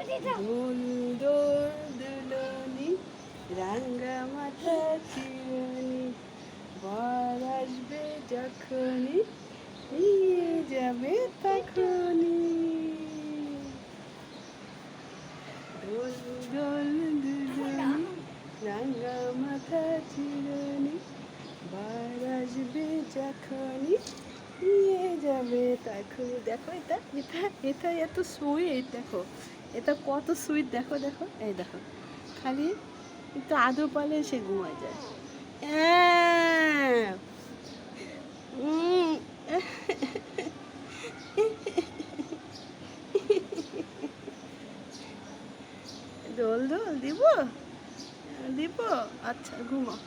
দোল দোল দুলনি রাঙ্গা মাথা চিরুনি বর আসবে যখনই নিয়ে যাবে তখনই। দোল দোল দুলনি রাঙ্গা মাথা চিরুনি বর আসবে যখনই নিয়ে যাবে তখনই। দেখো এটা এটা এটা এত সুইট, দেখো এটা কত সুইট, দেখো দেখো এই দেখো, খালি একটু আদর পালে সে ঘুমায় যায়। উম, দোল দোল দিব দিব, আচ্ছা ঘুমাও।